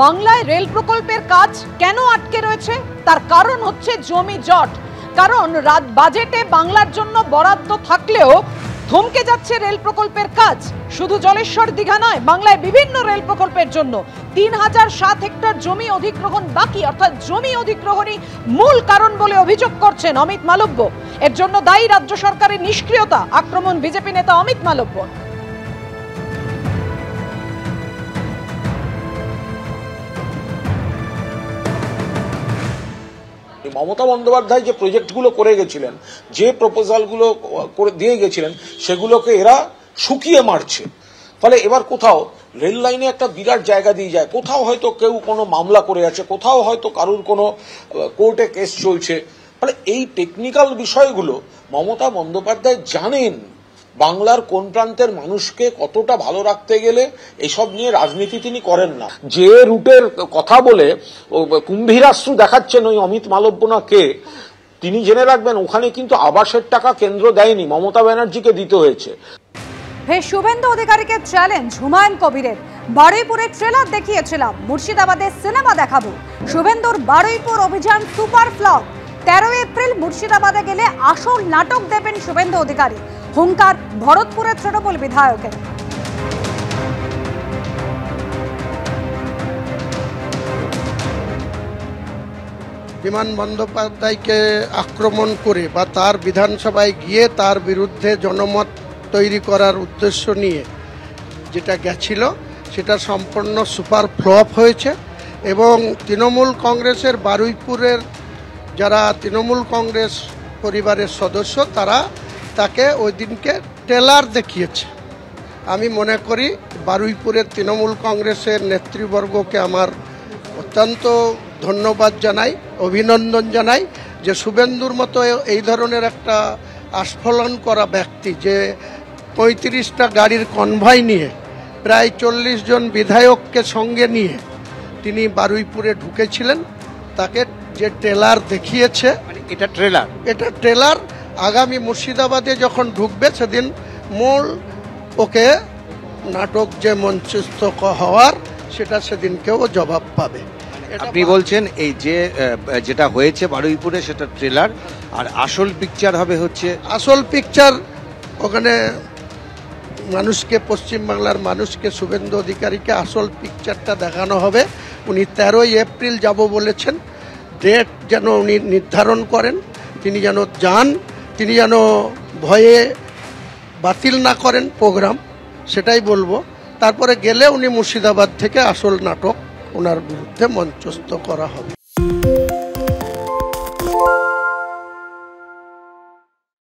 বাংলায় রেল প্রকল্পের কাজ কেন আটকে রয়েছে তার কারণ হচ্ছে জমি জট। কারণ বাজেটে বাংলার জন্য বরাদ্দ থাকলেও থমকে যাচ্ছে রেল প্রকল্পের কাজ। শুধু জলেশ্বর দীঘা নয়, বাংলায় বিভিন্ন রেল প্রকল্পের জন্য 3007 হেক্টর জমি অধিগ্রহণ বাকি, অর্থাৎ জমি অধিগ্রহণই মূল কারণ বলে অভিযোগ করছেন অমিত মালব্য। এর জন্য দায়ী রাজ্য সরকারের নিষ্ক্রিয়তা, আক্রমণ বিজেপি নেতা অমিত মালব্য। মমতা বন্দ্যোপাধ্যায় যে প্রজেক্টগুলো করে গেছিলেন, যে প্রপোজালগুলো করে দিয়ে গেছিলেন, সেগুলোকে এরা শুকিয়ে মারছে। ফলে এবার কোথাও রেল লাইনে একটা বিরাট জায়গা দিয়ে যায়, কোথাও হয়তো কেউ কোনো মামলা করে আছে, কোথাও হয়তো কারুর কোনো কোর্টে কেস চলছে। ফলে এই টেকনিক্যাল বিষয়গুলো মমতা বন্দ্যোপাধ্যায় জানেন বাংলার কোন প্রান্তের মানুষকে কতটা ভালো রাখতে গেলে এসব নিয়ে রাজনীতি তিনি করেন না। যে রুটের কথা বলে কুম্ভীরাশ্রু দেখাচ্ছেন ওই অমিত মালব্য না কে, তিনি জেনে রাখবেন ওখানে কিন্তু আবাসের টাকা কেন্দ্র দেয়নি, মমতা ব্যানার্জিকে দিতে হয়েছে। শুভেন্দু অধিকারীকে চ্যালেঞ্জ হুমায়ুন কবিরের। বারুইপুরের ট্রেলার দেখিয়েছিলাম, মুর্শিদাবাদের সিনেমা দেখাবো। শুভেন্দুর বারুইপুর অভিযান সুপার ফ্লপ। 13 এপ্রিল মুর্শিদাবাদে গেলে আসল নাটক দেবেন শুভেন্দু অধিকারী, হুঙ্কার ভরতপুরের তৃণমূল বিধায়কের। বিমান বন্দ্যোপাধ্যায়কে আক্রমণ করে বা তার বিধানসভায় গিয়ে তার বিরুদ্ধে জনমত তৈরি করার উদ্দেশ্য নিয়ে যেটা গেছিল সেটা সম্পূর্ণ সুপার ফ্লপ হয়েছে। এবং তৃণমূল কংগ্রেসের বারুইপুরের যারা তৃণমূল কংগ্রেস পরিবারের সদস্য তারা তাকে ওই দিনকে ট্রেলার দেখিয়েছে। আমি মনে করি বারুইপুরের তৃণমূল কংগ্রেসের নেতৃবর্গকে আমার অত্যন্ত ধন্যবাদ জানাই, অভিনন্দন জানাই যে শুভেন্দুর মতো এই ধরনের একটা আস্ফলন করা ব্যক্তি, যে 35টা গাড়ির কনভয় নিয়ে প্রায় 40 জন বিধায়ককে সঙ্গে নিয়ে তিনি বারুইপুরে ঢুকেছিলেন, তাকে যে ট্রেলার দেখিয়েছে, এটা ট্রেলার আগামী মুর্শিদাবাদে যখন ঢুকবে সেদিন মূল ওকে নাটক যে মঞ্চস্থ হওয়ার সেটা সেদিনকেও জবাব পাবে। আপনি বলছেন এই যে যেটা হয়েছে বারুইপুরে সেটা ট্রেলার, আর আসল পিকচার হবে হচ্ছে আসল পিকচার ওখানে মানুষকে, পশ্চিমবাংলার মানুষকে, শুভেন্দু অধিকারীকে আসল পিকচারটা দেখানো হবে। উনি 13 এপ্রিল যাব বলেছেন, ডেট যেন উনি নির্ধারণ করেন, তিনি যেন যান, তিনি যেন ভয়ে বাতিল না করেন প্রোগ্রাম, সেটাই বলবো। তারপরে গেলে উনি মুর্শিদাবাদ থেকে আসল নাটক ওনার বিরুদ্ধে মঞ্চস্থ করা হবে।